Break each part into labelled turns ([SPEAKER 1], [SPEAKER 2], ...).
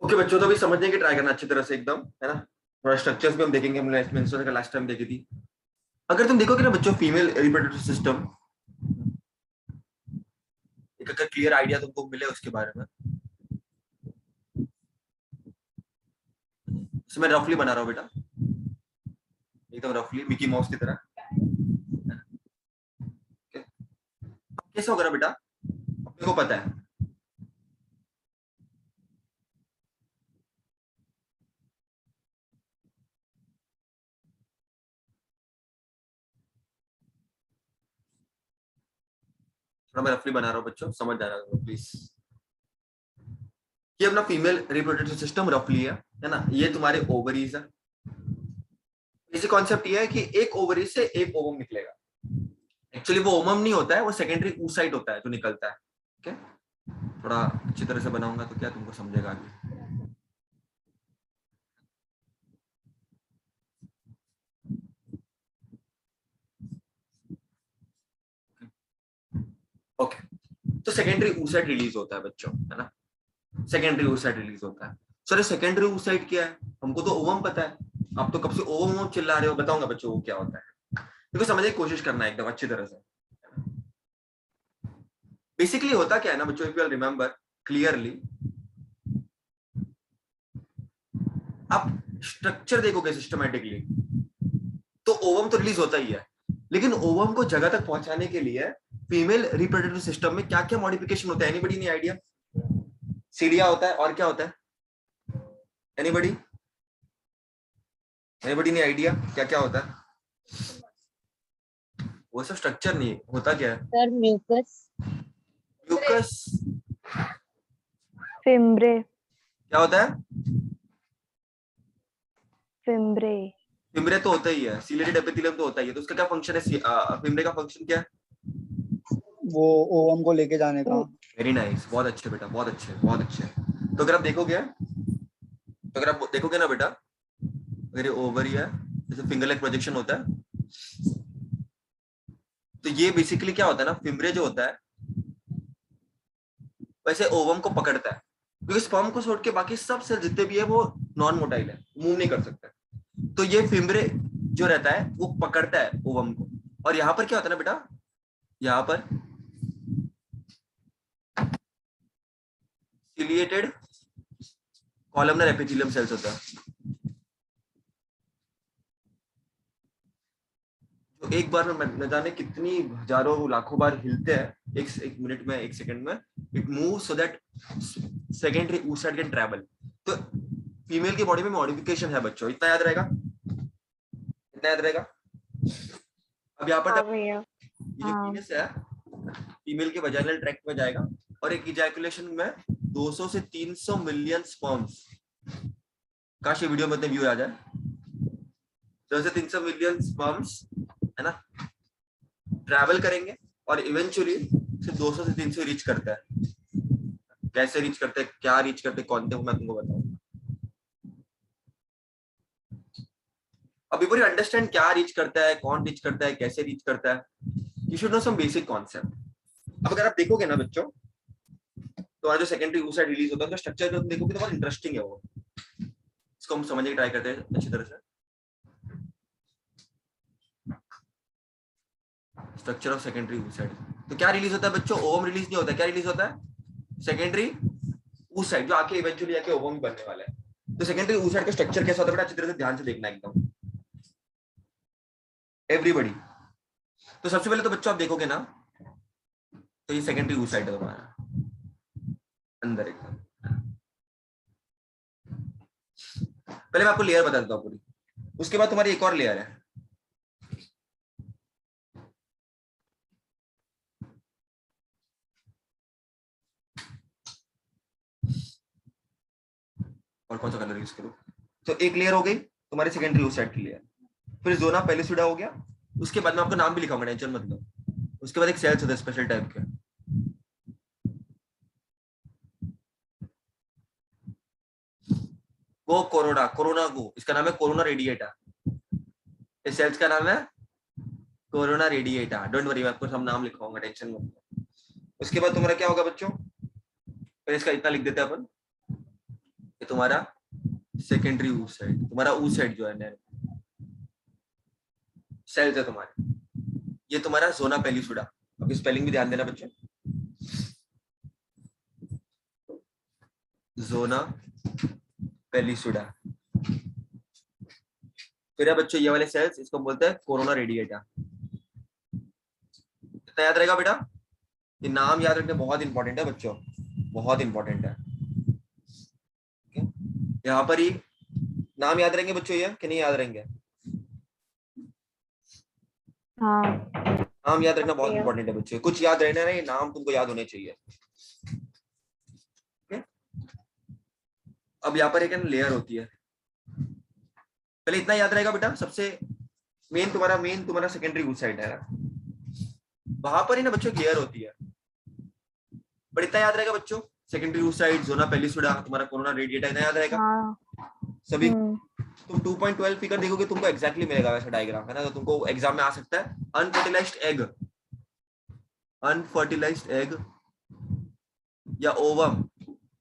[SPEAKER 1] Okay बच्चों, तो अभी समझने की ट्राई करना अच्छी तरह से एकदम, है ना। थोड़ा स्ट्रक्चर्स भी हम देखेंगे, हमने मेंस्ट्रुअल का लास्ट टाइम देखी थी। अगर तुम देखोगे ना बच्चों, फीमेल रिप्रोडक्टिव सिस्टम, एक अगर क्लियर आइडिया तुमको मिले उसके बारे में, तो मैं रफली बना रहा हूँ बेटा, एकदम रफली मिकी माउस की तरह। Okay? कैसे होगा ना बेटा, अपने को पता है। थोड़ा मैं रफली बना रहा हूँ बच्चों, समझ जाना प्लीज। ये अपना फीमेल रिप्रोडक्टिव सिस्टम रफली है ना। ये तुम्हारे ओवरीज है। इसी कॉन्सेप्ट ये है कि एक ओवरी से एक ओवम निकलेगा। एक्चुअली वो ओवम नहीं होता है, वो सेकेंडरी oocyte होता है जो निकलता है। ओके, थोड़ा अच्छी तरह से बनाऊंगा तो क्या तुमको समझेगा आगे। ओके, तो सेकेंडरी oocyte रिलीज होता है बच्चों, है ना। सेकेंडरी oocyte रिलीज होता है। सर सेकेंडरी oocyte क्या है, हमको तो ओवम पता है। आप तो कब से ओवम चिल्ला रहे हो, बताऊंगा बच्चों वो क्या होता है। देखो समझने की कोशिश करना है एकदम अच्छी तरह से। बेसिकली होता क्या है ना बच्चों, इफ यू रिमेंबर क्लियरली, आप स्ट्रक्चर देखोगे सिस्टमेटिकली, तो ओवम तो रिलीज होता ही है, लेकिन ओवम को जगह तक पहुंचाने के लिए फीमेल रिप्रोडक्टिव सिस्टम में क्या क्या मॉडिफिकेशन होता है, एनीबडी नहीं आइडिया। सीढ़िया होता है, और क्या होता है, एनीबडी, एनीबडी नहीं आइडिया क्या क्या होता है। वो सब स्ट्रक्चर नहीं होता, क्या है
[SPEAKER 2] सर म्यूकस,
[SPEAKER 1] म्यूकस।
[SPEAKER 2] फिम्ब्रे,
[SPEAKER 1] क्या होता है,
[SPEAKER 2] फिम्ब्रे,
[SPEAKER 1] फिम्ब्रे तो होता ही है, सीलेटेड एपिथेलियम तो होता ही है। तो उसका क्या फंक्शन है, फिम्ब्रे का फंक्शन क्या है।
[SPEAKER 3] वो ओवम को लेके जाने का।
[SPEAKER 1] वेरी नाइस, बहुत अच्छे बेटा, बहुत अच्छे बहुत अच्छे। तो अगर आप देखोगे, तो अगर आप देखोगे ना बेटा, अगर ये ओवरी है, जैसे फिंगर लेग प्रोजेक्शन होता है, तो ये बेसिकली क्या होता है ना, फिम्ब्रे जो होता है वैसे ओवम को पकड़ता है, क्योंकि स्पर्म को छोड़ के बाकी सब सेल जितने भी है वो नॉन मोटाइल है, मूव नहीं कर सकते। तो ये फिम्ब्रे जो रहता है वो पकड़ता है ओवम को। और यहाँ पर क्या होता है ना बेटा, यहाँ पर सिलिएटेड कॉलमनर एपिथेलियम सेल्स होता है, जो एक बार में न जाने कितनी हजारों लाखों बार हिलते हैं, एक मिनट में, एक सेकंड में। It move so that secondary oocyte can travel. तो फीमेल की बॉडी में मॉडिफिकेशन है बच्चों, इतना याद रहेगा, इतना याद रहेगा। अब यहाँ पर
[SPEAKER 2] भैया,
[SPEAKER 1] ये जो पीनिस है, फीमेल के वजाइनल ट्रैक्ट में जाएगा, और एक इजैकुलेशन में 200 से 300 मिलियन स्पर्म्स, काश ये वीडियो में इतने व्यू आ जाए, 200 से 300 मिलियन स्पर्म्स, है ना, ट्रैवल करेंगे, और इवेंचुअली सिर्फ 200 से 300 रीच करता है। कैसे रीच करते हैं, क्या रीच करते हैं, कौन थे, मैं तुमको बताऊंगा। अब बिफोर यू अंडरस्टैंड क्या रीच करता है, कौन रीच करता है, कैसे रीच करता है, you should know some basic concept. अब अगर आप देखोगे ना बच्चों, तो आज जो सेकेंडरी oocyte रिलीज होता है, उसका स्ट्रक्चर जो देखोगे तो बहुत इंटरेस्टिंग है वो। इसको हम समझने की ट्राई करते हैं अच्छी तरह से। स्ट्रक्चर ऑफ सेकेंडरी oocyte, तो क्या रिलीज होता है बच्चों, ओवम रिलीज नहीं होता है, क्या रिलीज होता है, सेकेंडरी oocyte, जो आके इवेंचुअली आके ओवम बनने वाला है। तो सेकेंडरी oocyte का स्ट्रक्चर कैसा होता है बेटा, अच्छी तरह से ध्यान से देखना एकदम, एवरीबॉडी। तो सबसे पहले तो बच्चों आप देखोगे ना, तो ये सेकेंडरी oocyte है तुम्हारा अंदर एकदम। पहले मैं आपको लेयर बता देता हूँ पूरी, उसके बाद तुम्हारी एक और लेयर है। और कौन सा कलर यूज करूँ, तो एक लेयर हो गई तुम्हारी सेकेंडरी oocyte की लेयर। फिर जोना पेलिसिडा हो गया, उसके बाद मैं आपको नाम भी लिखाऊंगा, टेंशन मत लो। उसके बाद एक सेल्स होता है स्पेशल टाइप के, वो कोरोना, कोरोना को इसका नाम है कोरोना रेडिएटा। इस सेल्स का नाम है कोरोना रेडिएटा, डोंट वरी, मैं आपको सब नाम लिखवाऊंगा, टेंशन मत लो। उसके बाद तुम्हारा क्या होगा बच्चों, पहले इसका इतना लिख देते हैं अपन, तुम्हारा सेकेंडरी oocyte, तुम्हारा oocyte जो है सेल्स है तुम्हारे, ये तुम्हारा जोना पेलिसुडा। अब स्पेलिंग भी ध्यान देना बच्चों, जोना पेलिसुडा। फिर है बच्चों ये वाले सेल्स, इसको बोलते हैं कोरोना रेडिएटा। इतना याद रहेगा बेटा, ये नाम याद रखना बहुत इंपॉर्टेंट है बच्चों, बहुत इंपॉर्टेंट है। यहाँ पर ही नाम याद रहेंगे बच्चों ये कि नहीं याद रहेंगे?
[SPEAKER 2] हाँ।
[SPEAKER 1] नाम याद रखना बहुत इंपॉर्टेंट है बच्चों, कुछ याद रहना नहीं, नाम तुमको याद होने चाहिए। अब यहाँ पर एक लेयर होती है, पहले इतना याद रहेगा बेटा, सबसे मेन तुम्हारा सेकेंडरी oocyte है ना, वहां पर ही ना बच्चों लेयर होती है, बट इतना याद रहेगा बच्चों, सेकेंडरी oocyte, जोना पेलिसुडा, तुम्हारा कोरोना रेडिएटा, इतना याद रहेगा
[SPEAKER 2] हाँ।
[SPEAKER 1] सभी। तुम 2.12 फिगर देखोगे तुमको एग्जैक्टली मिलेगा वैसा डायग्राम, है ना, तो तुमको एग्जाम में आ सकता है। अनफर्टिलाइज्ड एग या ओवम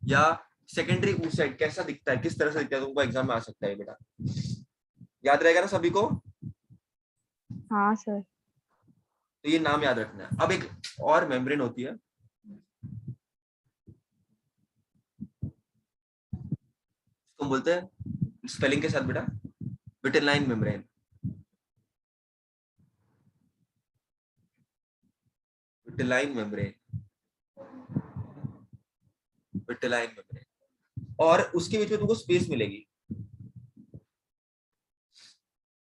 [SPEAKER 1] या सेकेंडरी oocyte कैसा दिखता है, किस तरह से दिखता है, तुमको एग्जाम में आ सकता है बेटा, याद रहेगा ना सभी को?
[SPEAKER 2] हाँ सर।
[SPEAKER 1] तो ये नाम याद रखना है। अब एक और मेम्ब्रेन होती है, इसको बोलते हैं स्पेलिंग के साथ बेटा, vitelline membrane. Vitelline membrane, vitelline membrane, और उसके बीच में तुमको स्पेस मिलेगी,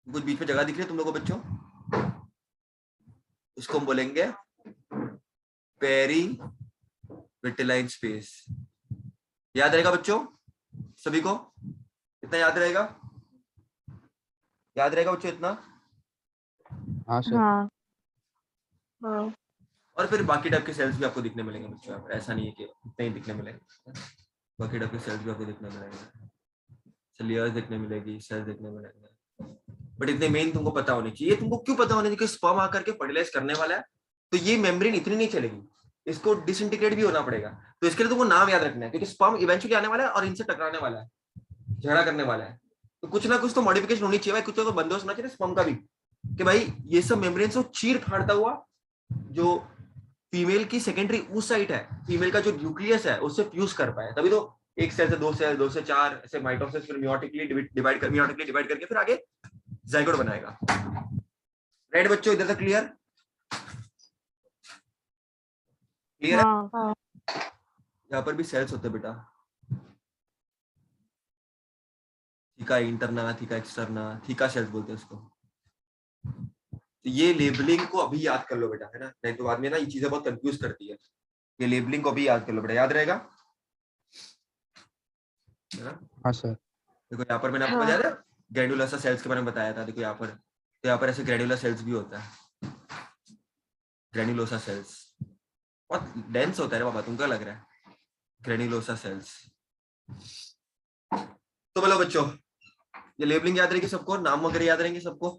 [SPEAKER 1] कुछ बीच में जगह दिख रही है तुम लोगों को बच्चों, उसको हम बोलेंगे पेरी विटेलाइन स्पेस। याद रहेगा बच्चों सभी को? इतना याद रहेगा? याद रहेगा बच्चों इतना?
[SPEAKER 3] हाँ सर।
[SPEAKER 2] हाँ। हाँ।
[SPEAKER 1] और फिर बाकी टाइप के सेल्स भी आपको दिखने मिलेंगे बच्चों, यहाँ पर ऐसा नहीं है कि इतने ही दिखने मिलेंगे, बाकी टाइप के सेल्स भी आपको दिखने मिलेंगे, लेयर्स दिखने मिलेगी, सेल्स दिखने मिलेंगे, बट इतने मेन तुमको पता होने चाहिए। तुमको क्यों पता होने चाहिए कि स्पर्म आकर के फर्टिलाइज करने वाला है, तो ये मेम्ब्रेन इतनी नहीं चलेगी, इसको डिसइंटीग्रेट भी होना पड़ेगा, तो इसके लिए तुमको नाम याद रखना है, क्योंकि स्पर्म इवेंचुअली आने वाला है और इनसे टकराने वाला है, झगड़ा करने वाला है, तो कुछ ना कुछ तो मॉडिफिकेशन होनी चाहिए भाई, कुछ तो बंदोबस्त होना चाहिए स्पर्म का भी, कि भाई ये सब मेम्ब्रेन से चीर फाड़ता हुआ जो फीमेल की सेकेंडरी oocyte है, फीमेल का जो न्यूक्लियस है उससे फ्यूज कर पाए, तभी तो एक सेल से दो से चार ऐसे माइटोसिस, फिर मियोटिकली डिवाइड करके फिर आगे जाइगोट बनाएगा। राइट बच्चों, इधर तक क्लियर? क्लियर है?
[SPEAKER 2] हाँ।
[SPEAKER 1] यहाँ पर भी सेल्स होते हैं बेटा, theca interna, theca externa, theca sales बोलते हैं उसको। तो ये लेबलिंग को अभी याद कर लो बेटा, है ना, नहीं तो बाद में ना ये चीजें बहुत कंफ्यूज करती है, ये लेबलिंग को अभी याद कर लो बेटा, याद रहेगा?
[SPEAKER 3] हाँ सर।
[SPEAKER 1] देखो यहाँ पर मैंने आपको बताया था ग्रैन्युलोसा सेल्स के बारे में बताया था, देखो यहाँ पर, तो यहाँ पर ऐसे ग्रैन्युलर सेल्स भी होता है, ग्रैन्युलोसा सेल्स बहुत डेंस होता है बाबा, तुमको लग रहा है ग्रैन्युलोसा सेल्स। तो बोलो बच्चों, ये लेबलिंग याद रहेगी सबको, नाम वगैरह याद रहेंगे सबको?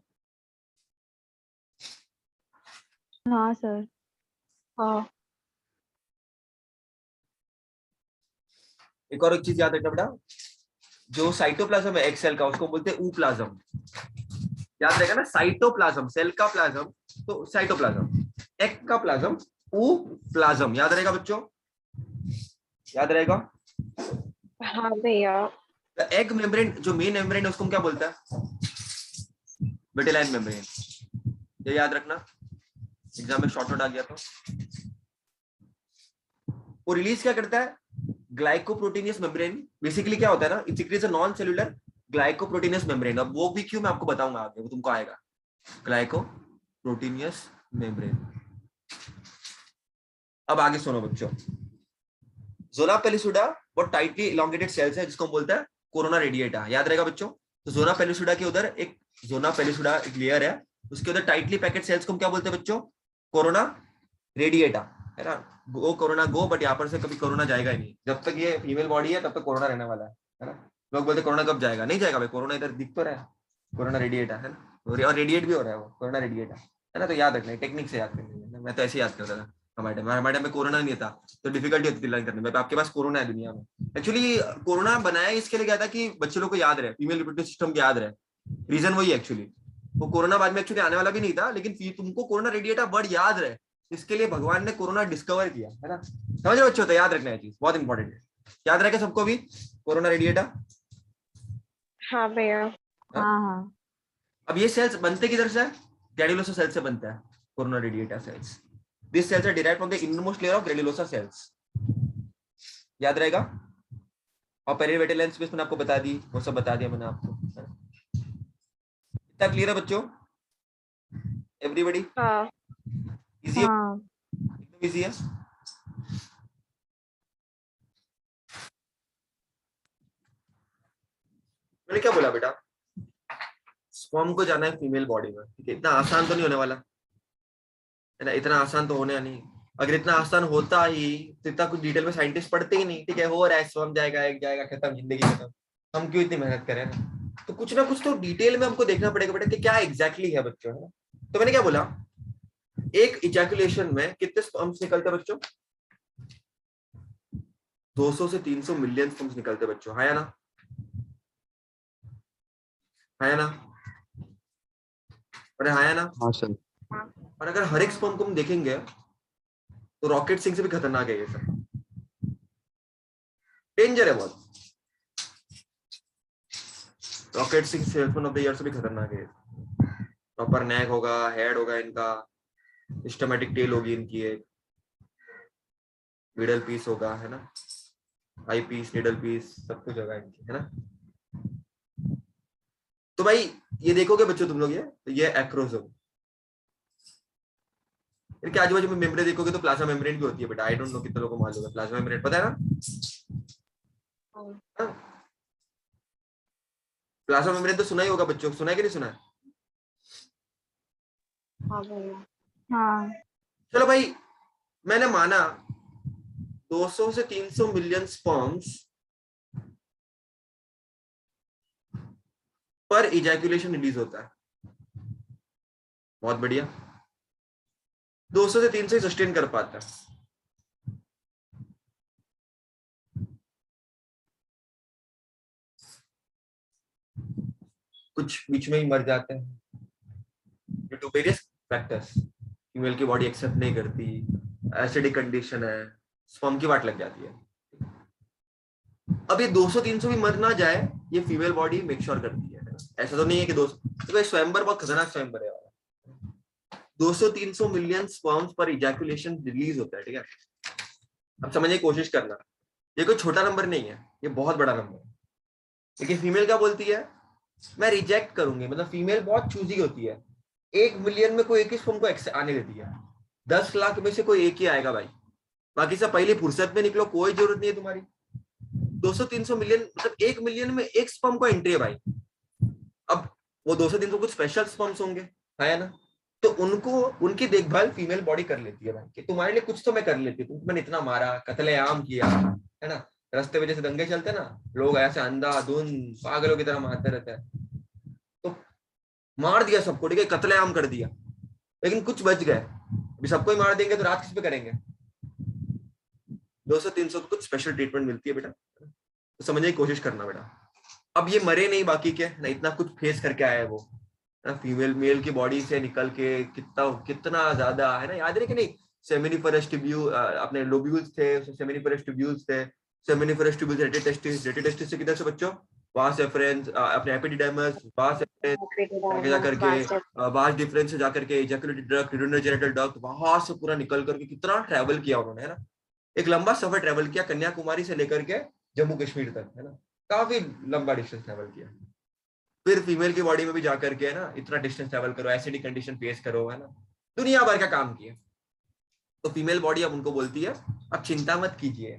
[SPEAKER 2] हाँ सर। हाँ।
[SPEAKER 1] एक और एक चीज याद रखना बेटा, जो साइटोप्लाज्म है एक सेल का उसको बोलते हैं ऊप्लाज्म, याद रहेगा ना, साइटोप्लाज्म सेल का प्लाज्म तो साइटोप्लाज्म, एग का प्लाज्म ऊप्लाज्म, याद रहेगा बच्चों? याद रहेगा?
[SPEAKER 2] हाँ भैया।
[SPEAKER 1] एग मेम्ब्रेन जो मेन मेम्ब्रेन है उसको हम क्या बोलते हैं? विटेलाइन मेम्ब्रेन, ये याद रखना, एग्जाम में शॉर्ट नोट आ गया तो। वो रिलीज क्या करता है? ग्लाइकोप्रोटीनियस मेम्ब्रेन, बेसिकली क्या होता है ना, it secretes a non cellular glycoproteinaceous membrane, अब वो भी क्यों मैं आपको बताऊंगा आगे, वो तुमको आएगा, ग्लाइकोप्रोटीनियस मेम्ब्रेन। अब आगे सुनो बच्चों, जोना पेलिसुडा बहुत टाइटली इलॉन्गेटेड सेल्स है जिसको हम बोलते हैं कोरोना रेडिएटा, याद रहेगा बच्चों? तो जोना पेलिसुडा के उधर एक जोना पेलिसुडा एक लेयर है, उसके उधर टाइटली पैकेट सेल्स को हम क्या बोलते हैं बच्चों? कोरोना रेडिएटा, है ना, गो कोरोना गो, बट यहाँ पर से कभी कोरोना जाएगा ही नहीं, जब तक ये फीमेल बॉडी है तब तक कोरोना रहने वाला है ना। लोग बोलते कोरोना कब जाएगा, नहीं जाएगा भाई, कोरोना इधर दिख तो रहा है, कोरोना रेडिएटा है ना, और रेडिएट भी हो रहा है वो, कोरोना रेडिएटा, है ना, तो याद रखना टेक्निक से याद करना, मैं तो ऐसे याद करता था, हमारे टाइम में कोरोना नहीं था तो डिफिकल्टी होती थी लर्न करने में। आपके पास कोरोना है दुनिया में। एक्चुअली कोरोना बनाया इसके लिए गया था कि बच्चे लोग को याद रहे, फीमेल रिप्रोडक्टिव सिस्टम को याद रहे। रीजन वही एक्चुअली। वो कोरोना बाद में एक्चुअली आने वाला भी नहीं था, लेकिन तुमको कोरोना रेडिएटा वर्ड याद रहे इसके लिए भगवान ने कोरोना डिस्कवर किया, है ना। समझ रहे बच्चों, तो याद रखना है चीज, बहुत इंपॉर्टेंट है। याद रखे सबको भी कोरोना रेडिएटा।
[SPEAKER 2] हाँ भैया। हाँ हाँ।
[SPEAKER 1] अब ये सेल्स बनते किधर से है? ग्रेन्युलोसा सेल से बनता है corona radiata cells. This cells are derived from the innermost layer of granulosa cells. याद रहेगा। और पेरिवेटल लेंस स्पेस मैंने आपको बता दी, वो सब बता दिया मैंने आपको। इतना क्लियर है बच्चों? एवरीबॉडी?
[SPEAKER 2] हाँ
[SPEAKER 1] इजी है?
[SPEAKER 2] हाँ।
[SPEAKER 1] एकदम इजी है। मैंने क्या बोला बेटा? स्पर्म को जाना है फीमेल बॉडी में, ठीक है। इतना आसान तो नहीं होने वाला, है ना। इतना आसान तो होने नहीं। अगर इतना आसान होता ही तो इतना कुछ डिटेल में साइंटिस्ट पढ़ते ही नहीं, ठीक है। हो रहा है, स्पर्म जाएगा, एक जाएगा, खत्म, जिंदगी खत्म। हम क्यों इतनी मेहनत करें ना? तो कुछ ना कुछ तो डिटेल में हमको देखना पड़ेगा बेटा कि क्या एग्जैक्टली है बच्चों, है ना। तो मैंने क्या बोला, एक इजैकुलेशन में कितने स्पर्म्स निकलते हैं बच्चों? 200 से 300 मिलियन स्पर्म्स निकलते हैं बच्चों, है ना, है ना। अरे है ना।
[SPEAKER 3] हाँ सर।
[SPEAKER 1] और अगर हर एक स्पर्म को हम देखेंगे तो रॉकेट सिंह से भी खतरनाक है ये सब। डेंजर है बहुत। Rocket Singh cellphone of the year से भी खतरनाक है। प्रॉपर नेक होगा, हेड होगा इनका, सिस्टमैटिक टेल होगी इनकी, एक मिडल पीस होगा, है ना, आई पीस, मिडल पीस, सब कुछ होगा इनकी, है ना। तो भाई ये देखोगे बच्चों तुम लोग, ये एक्रोसोम। इनके आजू बाजू में मेम्ब्रेन देखोगे तो प्लाज्मा मेम्ब्रेन भी होती है बेटा। आई डोंट नो कितने लोगों को मालूम है प्लाज्मा मेम्ब्रेन, पता है ना? प्लाज्मा मेम्ब्रेन तो सुना ही होगा बच्चों, सुना है कि नहीं सुना है?
[SPEAKER 2] हाँ भैया। हाँ।
[SPEAKER 1] चलो भाई, मैंने माना 200 से 300 मिलियन स्पर्म्स पर इजैकुलेशन रिलीज होता है। बहुत बढ़िया। 200 से 300 सस्टेन कर पाता है। कुछ बीच में ही मर जाते हैं due to various factors. Female की बॉडी एक्सेप्ट नहीं करती, एसिडिक कंडीशन है, स्पर्म की वाट लग जाती है। अब ये 200-300 भी मर ना जाए, ये फीमेल बॉडी मेक श्योर करती है। ऐसा तो नहीं है कि 200, तो स्वयंवर बहुत खतरनाक स्वयंवर है। 200-300 मिलियन स्पर्म्स पर इजैकुलेशन रिलीज होता है, ठीक है। अब समझने की कोशिश करना, ये कोई छोटा नंबर नहीं है, ये बहुत बड़ा नंबर है। लेकिन फीमेल क्या बोलती है, मैं रिजेक्ट करूंगी। मतलब फीमेल बहुत चूजी होती है। 1 मिलियन में कोई एक ही स्पर्म को आने देती है। 10 लाख में से कोई एक ही आएगा भाई, बाकी सब पहले फुर्सत में निकलो, कोई जरूरत नहीं है तुम्हारी। 200-300 मिलियन मतलब 1 मिलियन में एक स्पर्म को एंट्री है भाई। अब वो 200-300 कुछ स्पेशल स्पर्म्स होंगे, है ना। तो उनको, उनकी देखभाल फीमेल बॉडी कर लेती है भाई, कि तुम्हारे लिए कुछ तो मैं कर लेती हूँ। मैंने इतना मारा, कत्लेआम किया, है ना। रास्ते में जैसे दंगे चलते ना, लोग ऐसे अंधाधुंध पागलों की तरह मारते रहते हैं, तो मार दिया सबको, ठीक है, कत्लेआम कर दिया। लेकिन कुछ बच गए। अभी सबको ही मार देंगे तो रात किस पे करेंगे? 200-300 को कुछ स्पेशल ट्रीटमेंट मिलती है बेटा, तो समझने की कोशिश करना बेटा। अब ये मरे नहीं बाकी के ना, इतना कुछ फेस करके आया है वो, फीमेल मेल की बॉडी से निकल के कितना कितना ज्यादा, है ना। याद है कि नहीं, सेमिनिफरस ट्यूब्यूल, अपने लोब्यूल्स थे, सेमिनिफरस ट्यूब्यूल्स थे। सेमिनिफरस ट्यूब्यूल्स रेटिटेस्टिस, रेटिटेस्टिस से किधर से बच्चों? वास एफरेंस, अपने एपिडिडर्मिस, वास एफरेंस जाकर के, वास डिफरेंस से जाकर के ejaculatory duct, urinary genital duct, वहां से पूरा निकल करके कितना ट्रैवल किया उन्होंने, है ना। एक लंबा सफर ट्रैवल किया, कन्याकुमारी से लेकर के जम्मू कश्मीर तक, है ना। काफी लंबा डिस्टेंस ट्रैवल किया। फिर फीमेल की बॉडी में भी जाकर के, है ना, इतना डिस्टेंस ट्रैवल करो, एसिडिक कंडीशन फेस करो, है ना, दुनिया भर का काम किया। तो फीमेल बॉडी अब उनको बोलती है, अब चिंता मत कीजिए,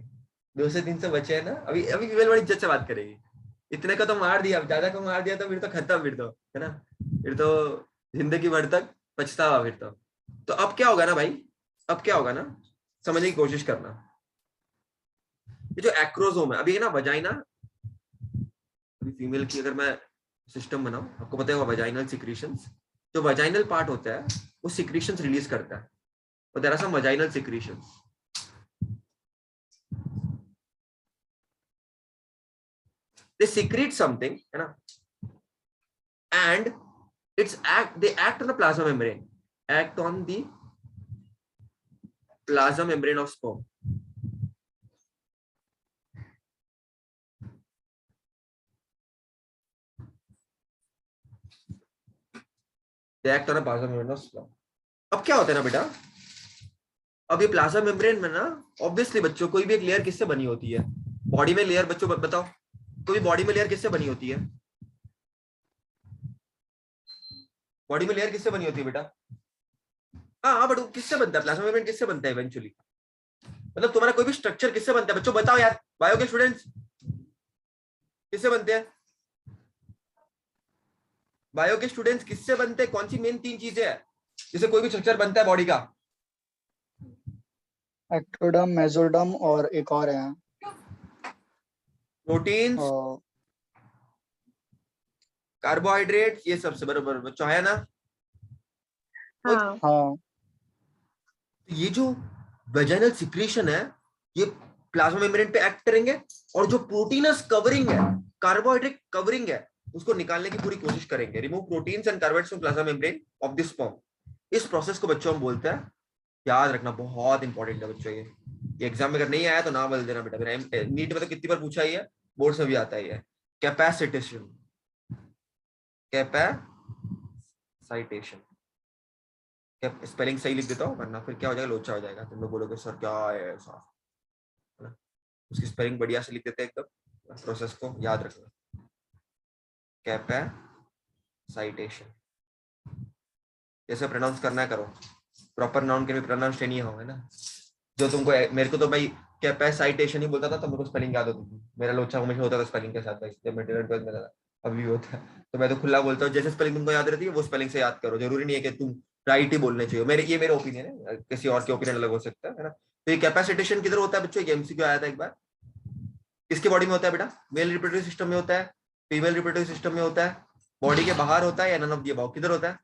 [SPEAKER 1] 200-300 बचे हैं ना, अभी अभी फीमेल बॉडी इज्जत से बात करेगी। इतने को तो मार दिया, अब ज्यादा को मार दिया तो फिर तो खत्म, फिर तो, है ना, फिर तो जिंदगी भर तक पछतावा फिर तो अब क्या होगा ना भाई, अब क्या होगा ना, समझने की कोशिश करना। ये जो एक्रोसोम है, अभी है ना वजाइना, अभी फीमेल की अगर मैं सिस्टम बनाऊं, आपको पता है वजाइनल सिक्रीशंस, जो वजाइनल पार्ट होता है वो सिक्रीशंस रिलीज करता है। और there are some vaginal secretions. They secrete something, है ना, and they act on the plasma membrane, act on the plasma membrane of sperm. They act on the plasma membrane of sperm. अब क्या होता है ना बेटा, अब ये प्लाज्मा मेम्ब्रेन में ना ऑब्वियसली बच्चों कोई भी एक लेयर किससे बनी होती है? बॉडी में लेयर, बच्चों बताओ कोई बॉडी में लेयर किससे बनी होती है? बॉडी में लेयर किससे बनी होती है बेटा? हाँ बट किससे बनता है प्लाज्मा मेम्ब्रेन? किससे बनता है इवेंचुअली? मतलब तुम्हारा कोई भी स्ट्रक्चर किससे बनता है बच्चों? बताओ यार, बायो के स्टूडेंट्स किससे बनते हैं? बायो के स्टूडेंट्स किससे बनते हैं? कौन सी मेन 3 चीजें हैं जिससे कोई भी स्ट्रक्चर बनता है बॉडी का?
[SPEAKER 4] एक्टोडर्म, मेसोडर्म और एक और है
[SPEAKER 1] प्रोटीन्स, कार्बोहाइड्रेट, ये सबसे बराबर बच्चों है ना?
[SPEAKER 2] हाँ
[SPEAKER 4] हाँ
[SPEAKER 1] ये जो वेजाइनल सिक्रीशन है ये प्लाज्मा मेम्ब्रेन पे एक्ट करेंगे और जो प्रोटीनस कवरिंग है, कार्बोहाइड्रेट कवरिंग है, उसको निकालने की पूरी कोशिश करेंगे. Remove proteins and carbohydrates from plasma membrane of the sperm. इस प्रोसेस को बच्चों हम बोलते हैं, याद रखना बहुत इंपॉर्टेंट है बच्चों. ये एग्जाम में अगर नहीं आया तो ना बोल देना बेटा. मेरा नीट में तो कितनी बार पूछा ही है, बोर्ड से भी आता ही है. कैपेसिटेशन, कैपेसिटेशन, स्पेलिंग सही लिख देता हूँ वरना फिर क्या हो जाएगा, लोचा हो जाएगा. तुम लोग बोलोगे सर क्या है ऐसा, है ना? उसकी स्पेलिंग बढ़िया से लिख देते हैं एकदम. प्रोसेस को याद रखना. कैपेसिटेशन जैसे प्रोनाउंस करना है करो. प्रॉपर नाउन के भी प्रोनाउंस नहीं हो, है ना? जो तुमको, मेरे को तो भाई कैपेसिटेशन ही बोलता था तो मेरे को स्पेलिंग याद होती थी. मेरा लोचा हमेशा होता था स्पेलिंग के साथ भाई, जब मैं 11th में था. अभी भी होता है. तो मैं तो खुला बोलता हूँ, जैसे स्पेलिंग तुमको याद रहती है वो स्पेलिंग से याद करो. जरूरी नहीं है कि तुम राइट ही बोलने चाहिए. ये मेरा ओपिनियन है, किसी और के ओपिनियन अलग हो सकता है ना? तो ये कैपेसिटेशन किधर होता है बच्चों? एक एमसीक्यू आया था एक बार. किसके बॉडी में होता है बेटा? मेल रिप्रोडक्टिव सिस्टम में होता है, फीमेल रिप्रोडक्टिव सिस्टम में होता है, बॉडी के बाहर होता है या नन ऑफ द अबव? किधर होता है?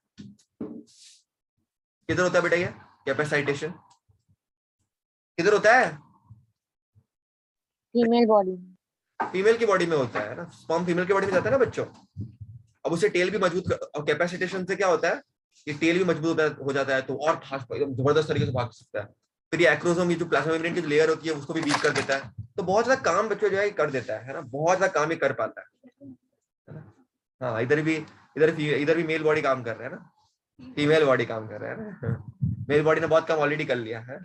[SPEAKER 1] किधर होता है बेटा ये कैपेसिटेशन? किधर होता है?
[SPEAKER 2] Female body.
[SPEAKER 1] फीमेल की बॉडी में होता है ना. स्पर्म फीमेल की बॉडी में जाता है ना बच्चों. अब उसे टेल भी मजबूत और कैपेसिटेशन से क्या होता है, ये टेल भी मजबूत हो जाता है तो और फास्ट एकदम जबरदस्त तरीके से भाग सकता है. फिर ये एक्रोसोम, ये जो प्लाज्मा मेम्ब्रेन की लेयर होती है उसको भी वीक कर देता है. तो बहुत ज्यादा काम बच्चों जो है कर देता है ना, बहुत ज्यादा काम ही कर पाता है ना. हाँ इधर भी मेल बॉडी काम कर रहा है ना, फीमेल बॉडी काम कर रहा है ना. मेल बॉडी ने बहुत काम ऑलरेडी कर लिया है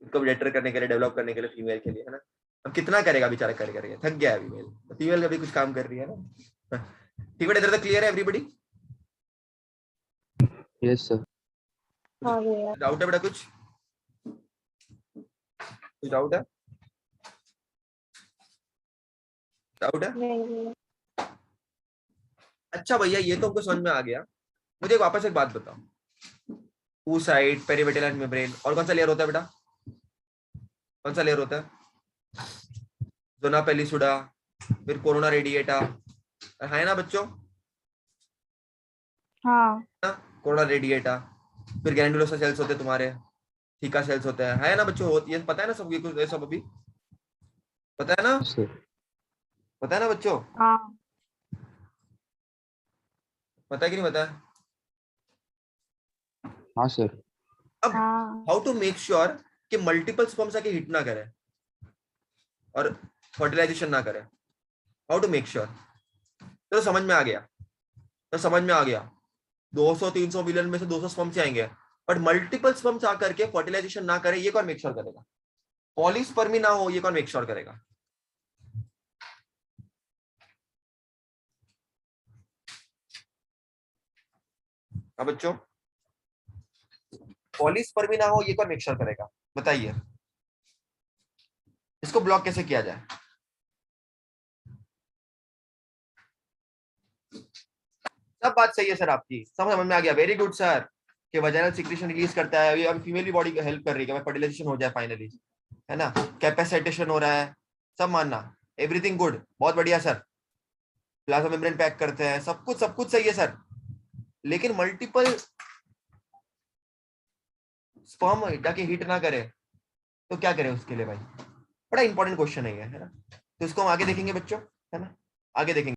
[SPEAKER 1] इसको बेटर करने के लिए, डेवलप करने के लिए फीमेल के लिए, है ना. अब कितना करेगा बेचारा, करके थक गया है अभी मेल. फीमेल अभी कुछ काम कर रही है ना. ठीक है, इधर तक क्लियर है एवरीबॉडी?
[SPEAKER 3] Yes sir.
[SPEAKER 2] हाँ भैया.
[SPEAKER 1] डाउट है बेटा? कुछ डाउट है? डाउट है?
[SPEAKER 2] नहीं भैया.
[SPEAKER 1] अच्छा भैया ये तो हमको समझ में आ गया. मुझे वापस एक बात बताओ. oocyte, पेरिविटल मेम्ब्रेन, और कौन सा लेयर होता है बेटा? कौन सा लेयर होता है? जोना पेलिसुडा, फिर कोरोना रेडिएटा, है ना बच्चों?
[SPEAKER 2] हाँ.
[SPEAKER 1] कोरोना रेडिएटा, फिर ग्रैन्युलोसा सेल्स होते हैं तुम्हारे, थीका सेल्स होते हैं, है ना बच्चों? ये पता है ना सब? ये कुछ सब अभी पता है ना?
[SPEAKER 3] सर.
[SPEAKER 1] पता है ना बच्चों?
[SPEAKER 2] हाँ.
[SPEAKER 1] पता है कि नहीं पता है?
[SPEAKER 3] हाँ सर.
[SPEAKER 1] अब
[SPEAKER 2] हाँ.
[SPEAKER 1] हाउ टू मेक श्योर कि मल्टीपल स्पर्म्स आके हिट ना करें और फर्टिलाइजेशन ना करें? How to make sure? तो समझ में आ गया, 200-300 मिलियन में से 200 स्पर्म्स आएंगे, बट मल्टीपल स्पर्म्स आकर के फर्टिलाइजेशन ना करे, ये कौन मेक श्योर करेगा? पॉलीस्पर्मी ना हो, ये कौन मेक श्योर करेगा? हाँ बच्चों, पॉलीस्पर्मी ना हो ये कौन मेक श्योर करेगा? बताइए. इसको ब्लॉक कैसे किया जाए? सब बात सही है सर आपकी, समझ में आ गया. Very good sir. कि वजाइनल सिक्रीशन रिलीज करता है, अभी फीमेल की बॉडी हेल्प कर रही है कि फर्टिलाइजेशन हो जाए फाइनली, है ना. कैपेसिटेशन हो रहा है, सब मानना, एवरीथिंग गुड, बहुत बढ़िया सर. प्लाज्मा मेम्ब्रेन पैक करते हैं, सब कुछ सही है सर. लेकिन मल्टीपल स्पर्म जाके हीट ना करे तो क्या करे उसके लिए भाई? बड़ा इंपॉर्टेंट क्वेश्चन है ये, है ना? तो इसको हम आगे देखेंगे बच्चों, है ना? आगे देखेंगे।